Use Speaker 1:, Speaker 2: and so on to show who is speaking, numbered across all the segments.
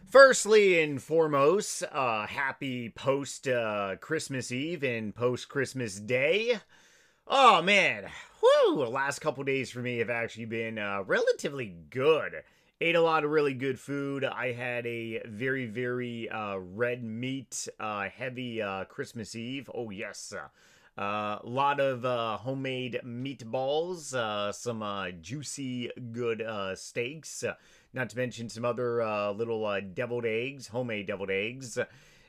Speaker 1: Firstly and foremost, happy post Christmas Eve and post Christmas Day. Oh man, whoo! The last couple days for me have actually been relatively good. Ate a lot of really good food. I had a very red meat heavy Christmas Eve. Oh yes, a lot of homemade meatballs, some juicy good steaks. Not to mention some other little deviled eggs, homemade deviled eggs.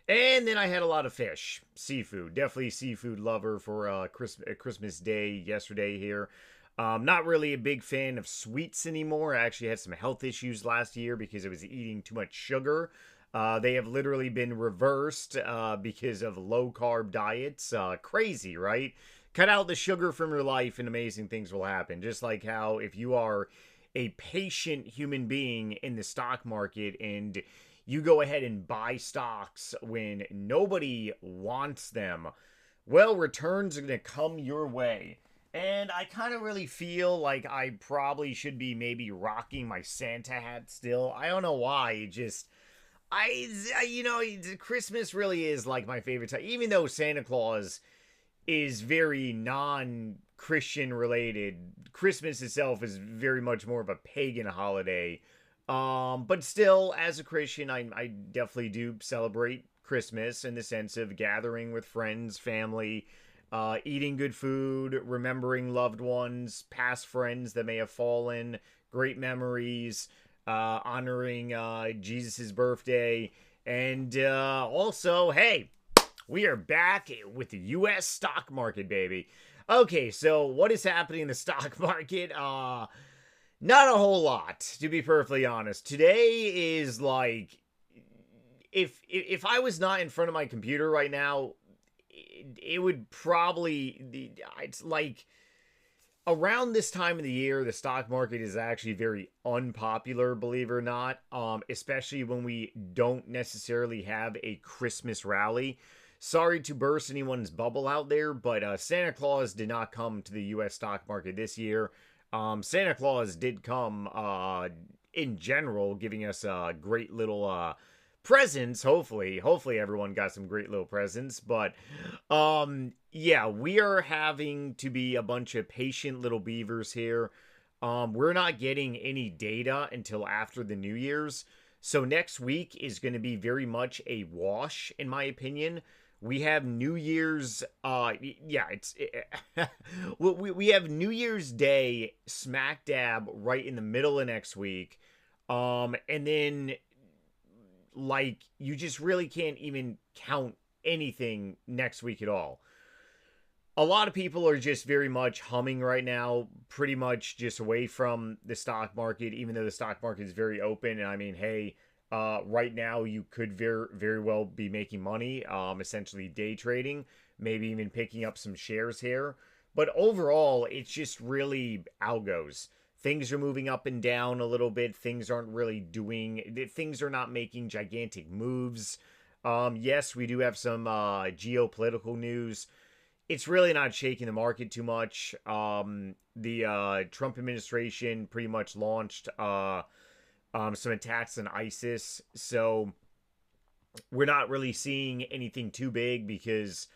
Speaker 1: And then I had a lot of fish, seafood. Definitely seafood lover for Christmas Day yesterday here. Not really a big fan of sweets anymore. I actually had some health issues last year because I was eating too much sugar. They have literally been reversed because of low carb diets. Crazy, right? Cut out the sugar from your life and amazing things will happen. Just like how if you are a patient human being in the stock market and you go ahead and buy stocks when nobody wants them, well, returns are going to come your way. And I kind of really feel like I probably should be maybe rocking my Santa hat still. I don't know why. It just, Christmas really is like my favorite time. Even though Santa Claus is very non-Christian related. Christmas itself is very much more of a pagan holiday. But still, as a Christian, I definitely do celebrate Christmas in the sense of gathering with friends, family, eating good food, remembering loved ones, past friends that may have fallen, great memories, honoring Jesus' birthday, and also, hey, we are back with the U.S. stock market, baby. Okay, so what is happening in the stock market? Not a whole lot, to be perfectly honest. Today is like, if I was not in front of my computer right now, it would probably, it's like around this time of the year, the stock market is actually very unpopular, believe it or not. Especially when we don't necessarily have a Christmas rally. Sorry to burst anyone's bubble out there, but Santa Claus did not come to the U.S. stock market this year. Santa Claus did come in general, giving us great little presents. Hopefully everyone got some great little presents. But yeah, we are having to be a bunch of patient little beavers here. We're not getting any data until after the New Year's. So next week is going to be very much a wash, in my opinion. We have New Year's, we have New Year's Day smack dab right in the middle of next week. And then, like, you just really can't even count anything next week at all. A lot of people are just very much humming right now, pretty much just away from the stock market, even though the stock market is very open. And I mean, hey, right now you could very well be making money, essentially day trading, maybe even picking up some shares here. But overall, it's just really algos. Things are moving up and down a little bit. Things aren't really things are not making gigantic moves. Yes, we do have some geopolitical news. It's really not shaking the market too much. The Trump administration pretty much launched some attacks on ISIS. So we're not really seeing anything too big because,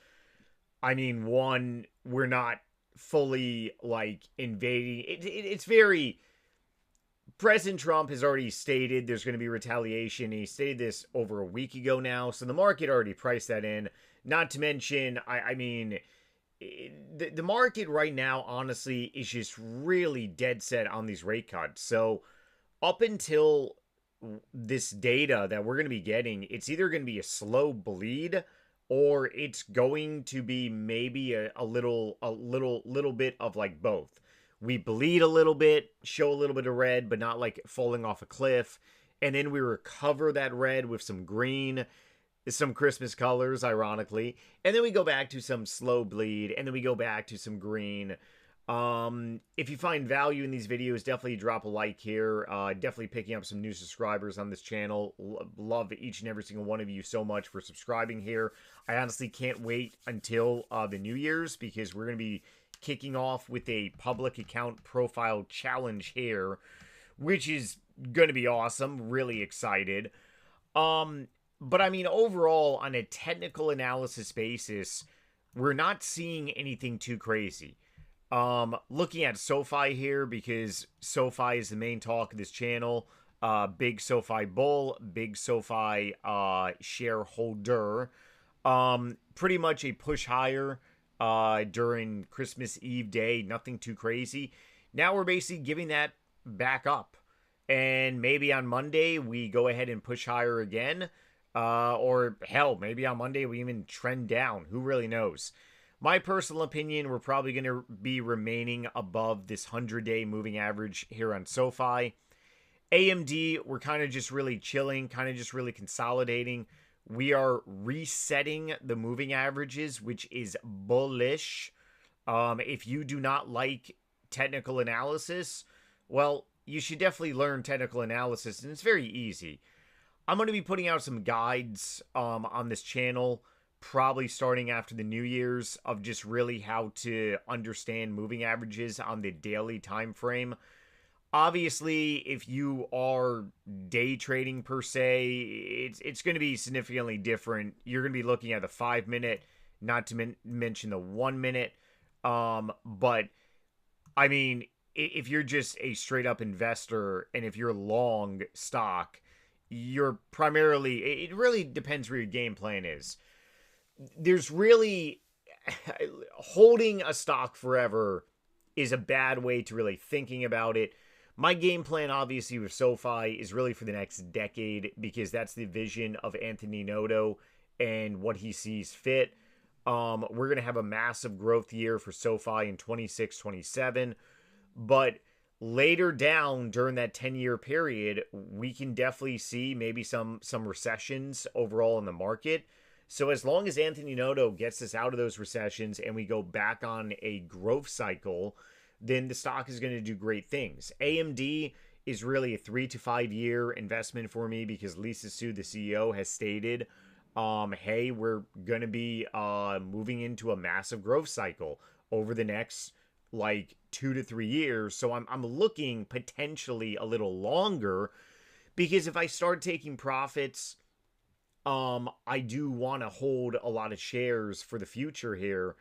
Speaker 1: I mean, one, we're not fully like invading. It's very. President Trump has already stated there's going to be retaliation. He stated this over a week ago now, so the market already priced that in. Not to mention, I mean, the market right now, honestly, is just really dead set on these rate cuts. So up until this data that we're going to be getting, it's either going to be a slow bleed or it's going to be maybe a little bit of like both. We bleed a little bit, show a little bit of red, but not like falling off a cliff. And then we recover that red with some green, some Christmas colors, ironically. And then we go back to some slow bleed, and then we go back to some green. If you find value in these videos, definitely drop a like here. Definitely picking up some new subscribers on this channel. Love each and every single one of you so much for subscribing here. I honestly can't wait until the New Year's because we're going to be kicking off with a public account profile challenge here, which is going to be awesome. Really excited. But I mean, overall, on a technical analysis basis, we're not seeing anything too crazy. Looking at SoFi here because SoFi is the main talk of this channel. Big SoFi bull, big SoFi shareholder. Pretty much a push higher during Christmas Eve day. Nothing too crazy. Now we're basically giving that back up. And maybe on Monday we go ahead and push higher again. Or hell, maybe on Monday we even trend down. Who really knows? My personal opinion, we're probably going to be remaining above this 100-day moving average here on SoFi. AMD, we're kind of just really chilling, kind of just really consolidating. We are resetting the moving averages, which is bullish. If you do not like technical analysis, well, you should definitely learn technical analysis, and it's very easy. I'm going to be putting out some guides on this channel, probably starting after the New Year's, of just really how to understand moving averages on the daily time frame. Obviously, if you are day trading per se, it's going to be significantly different. You're going to be looking at the 5-minute, not to mention the 1-minute. But I mean, if you're just a straight up investor and if you're long stock, you're primarily, it really depends where your game plan is. There's really, holding a stock forever is a bad way to really thinking about it. My game plan, obviously, with SoFi is really for the next decade because that's the vision of Anthony Noto and what he sees fit. We're going to have a massive growth year for SoFi in 26, 27. But later down during that 10-year period, we can definitely see maybe some recessions overall in the market. So as long as Anthony Noto gets us out of those recessions and we go back on a growth cycle, then the stock is going to do great things. AMD is really a 3 to 5 year investment for me because Lisa Su, the CEO, has stated, hey, we're going to be moving into a massive growth cycle over the next like 2 to 3 years. So I'm looking potentially a little longer because if I start taking profits, I do want to hold a lot of shares for the future here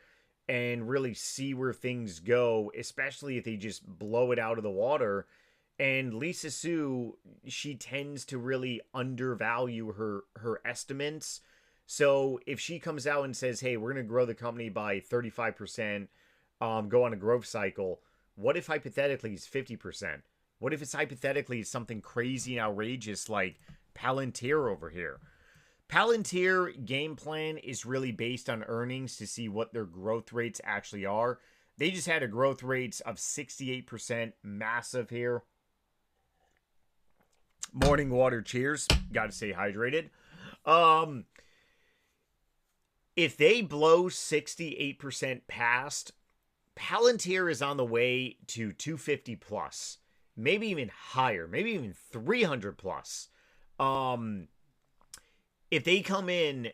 Speaker 1: and really see where things go, especially if they just blow it out of the water. And Lisa Su, she tends to really undervalue her estimates. So if she comes out and says, hey, we're going to grow the company by 35%, go on a growth cycle, what if hypothetically it's 50%? What if it's hypothetically something crazy and outrageous like Palantir over here? Palantir game plan is really based on earnings to see what their growth rates actually are. They just had a growth rates of 68%, massive here. Morning water, cheers. Got to stay hydrated. If they blow 68% past, Palantir is on the way to 250 plus, maybe even higher, maybe even 300 plus. If they come in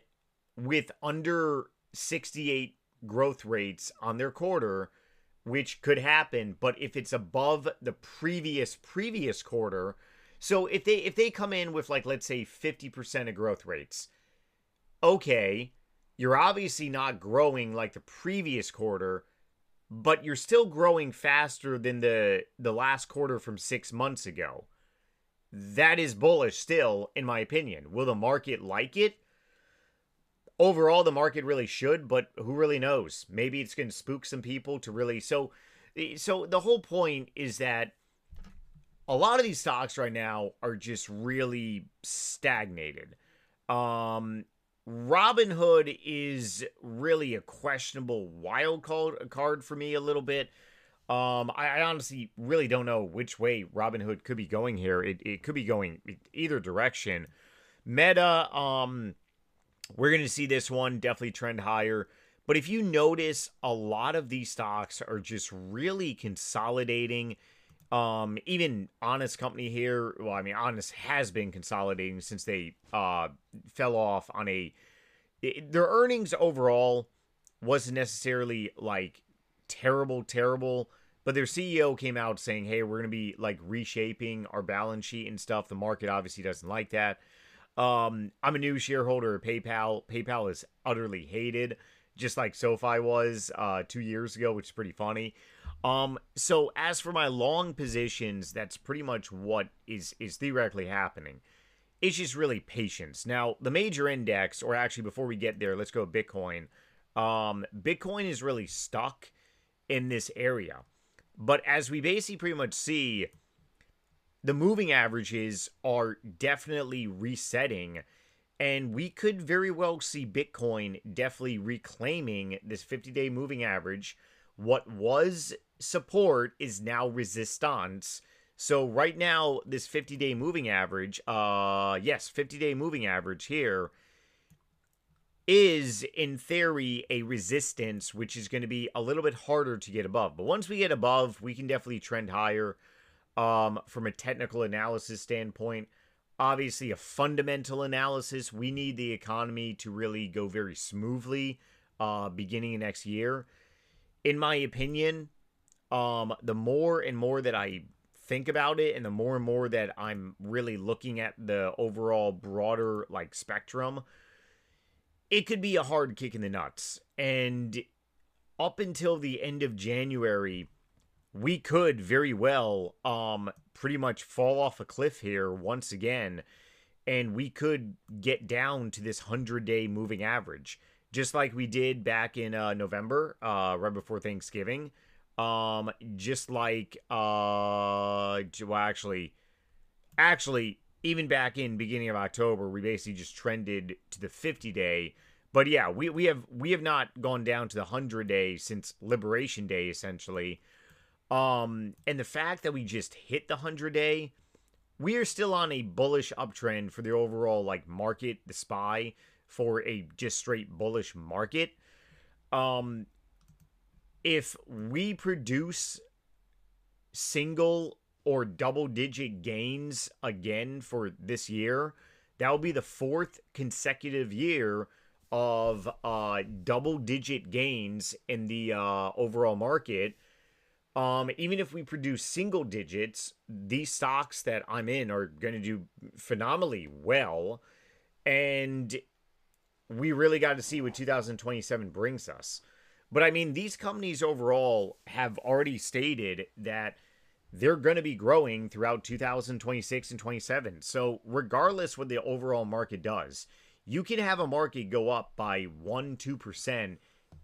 Speaker 1: with under 68 growth rates on their quarter, which could happen, but if it's above the previous quarter, so if they come in with like, let's say 50% of growth rates, okay, you're obviously not growing like the previous quarter, but you're still growing faster than the last quarter from 6 months ago. That is bullish still, in my opinion. Will the market like it? Overall, the market really should, but who really knows? Maybe it's going to spook some people to really... So the whole point is that a lot of these stocks right now are just really stagnated. Robinhood is really a questionable wild card for me a little bit. I honestly really don't know which way Robinhood could be going here. It could be going either direction. Meta, we're going to see this one definitely trend higher. But if you notice, a lot of these stocks are just really consolidating. Even Honest Company here, well, I mean, Honest has been consolidating since they fell off on their earnings overall wasn't necessarily like terrible, but their CEO came out saying, hey, we're going to be like reshaping our balance sheet and stuff. The market obviously doesn't like that. I'm a new shareholder of PayPal. PayPal is utterly hated, just like SoFi was 2 years ago, which is pretty funny. So as for my long positions, that's pretty much what is theoretically happening. It's just really patience. Now, the major index, or actually before we get there, let's go Bitcoin. Bitcoin is really stuck in this area. But as we basically pretty much see, the moving averages are definitely resetting, and we could very well see Bitcoin definitely reclaiming this 50-day moving average. What was support is now resistance. So right now, this 50-day moving average, 50-day moving average here is in theory a resistance, which is going to be a little bit harder to get above. But once we get above, we can definitely trend higher. From a technical analysis standpoint, obviously a fundamental analysis, we need the economy to really go very smoothly beginning of next year. In my opinion, the more and more that I think about it, and the more and more that I'm really looking at the overall broader like spectrum, it could be a hard kick in the nuts. And up until the end of January, we could very well pretty much fall off a cliff here once again, and we could get down to this 100-day moving average, just like we did back in November, right before Thanksgiving. Just like actually even back in beginning of October, we basically just trended to the 50-day. But yeah, we have not gone down to the 100-day since Liberation Day, essentially. And the fact that we just hit the 100-day, we are still on a bullish uptrend for the overall like market, the SPY, for a just straight bullish market. If we produce single or double digit gains again for this year, that will be the fourth consecutive year of double digit gains in the overall market. Even if we produce single digits, these stocks that I'm in are going to do phenomenally well. And we really got to see what 2027 brings us. But I mean, these companies overall have already stated that they're going to be growing throughout 2026 and 27. So regardless what the overall market does, you can have a market go up by 1-2%,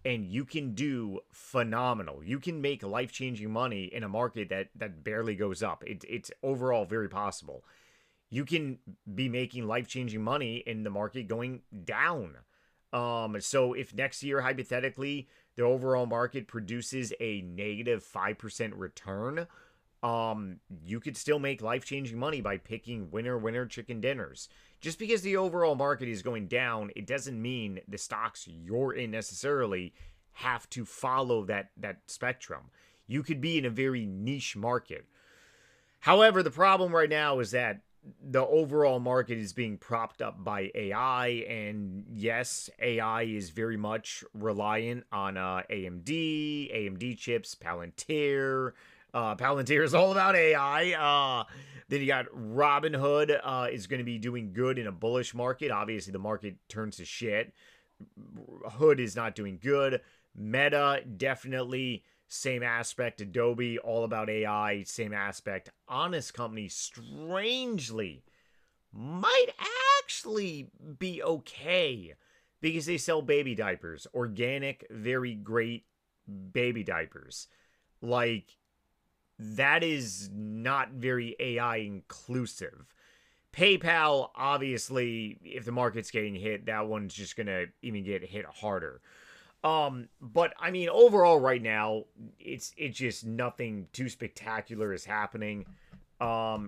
Speaker 1: and you can do phenomenal. You can make life-changing money in a market that barely goes up. It's overall very possible. You can be making life-changing money in the market going down. So if next year, hypothetically, the overall market produces a negative 5% return, you could still make life-changing money by picking winner chicken dinners. Just because the overall market is going down, it doesn't mean the stocks you're in necessarily have to follow that spectrum. You could be in a very niche market. However, the problem right now is that the overall market is being propped up by AI, and yes, AI is very much reliant on AMD chips, Palantir. Palantir is all about AI. Then you got Robinhood is going to be doing good in a bullish market. Obviously, the market turns to shit. Hood is not doing good. Meta, definitely same aspect. Adobe, all about AI, same aspect. Honest Company, strangely, might actually be okay because they sell baby diapers. Organic, very great baby diapers. Like, that is not very AI inclusive. PayPal, obviously, if the market's getting hit, that one's just going to even get hit harder. But I mean, overall right now, it's just nothing too spectacular is happening.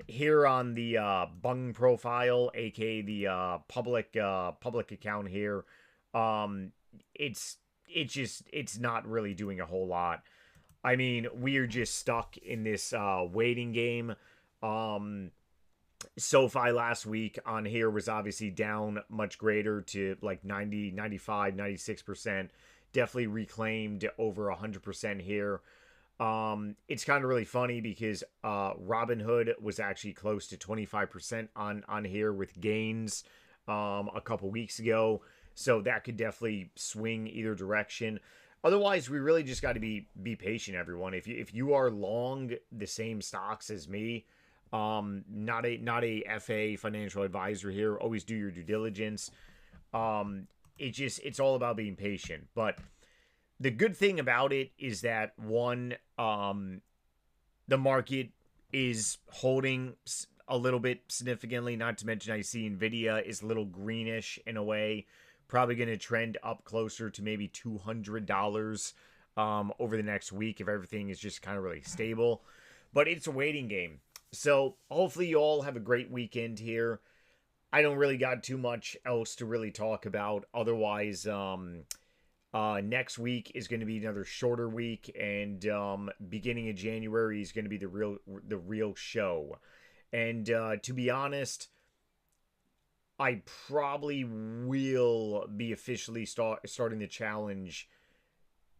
Speaker 1: Here on the Bung profile, aka the public account here, it's not really doing a whole lot. I mean, we are just stuck in this waiting game. SoFi last week on here was obviously down much greater to like 90, 95, 96%. Definitely reclaimed over 100% here. It's kind of really funny because Robinhood was actually close to 25% on here with gains. a couple weeks ago, so that could definitely swing either direction. Otherwise, we really just got to be patient, everyone. If you are long the same stocks as me, not a FA financial advisor here. Always do your due diligence. It's all about being patient. But the good thing about it is that one, the market is holding a little bit significantly. Not to mention, I see Nvidia is a little greenish in a way, probably going to trend up closer to maybe $200 over the next week if everything is just kind of really stable. But it's a waiting game. So hopefully you all have a great weekend here. I don't really got too much else to really talk about. Otherwise, next week is going to be another shorter week, and beginning of January is going to be the real show. And to be honest, I probably will be officially starting the challenge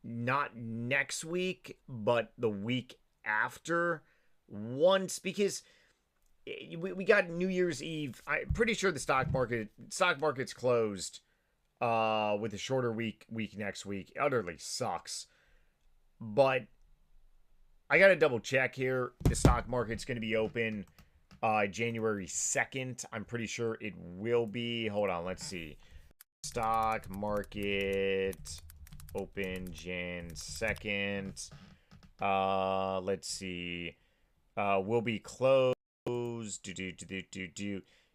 Speaker 1: not next week, but the week after. Once, because we got New Year's Eve. I'm pretty sure the stock market's closed with a shorter week next week. It utterly sucks. But I gotta double check here. The stock market's gonna be open January 2nd. I'm pretty sure it will be. Hold on, let's see. Stock market open Jan 2nd. Let's see. Will be closed.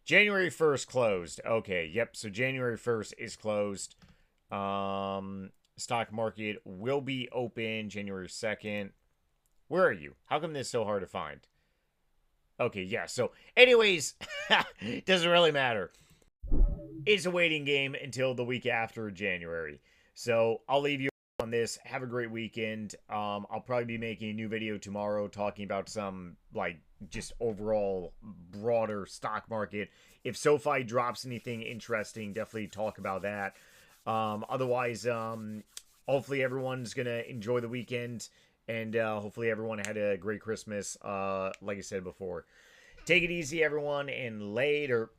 Speaker 1: January 1st closed. Okay, yep. So January 1st is closed. Stock market will be open January 2nd. Where are you? How come this is so hard to find? Okay, yeah. So, anyways, doesn't really matter. It's a waiting game until the week after January. So I'll leave you on this. Have a great weekend. I'll probably be making a new video tomorrow talking about some like just overall broader stock market. If SoFi drops anything interesting, definitely talk about that. Otherwise, hopefully everyone's gonna enjoy the weekend, and hopefully everyone had a great Christmas. Like I said before, take it easy, everyone, and later.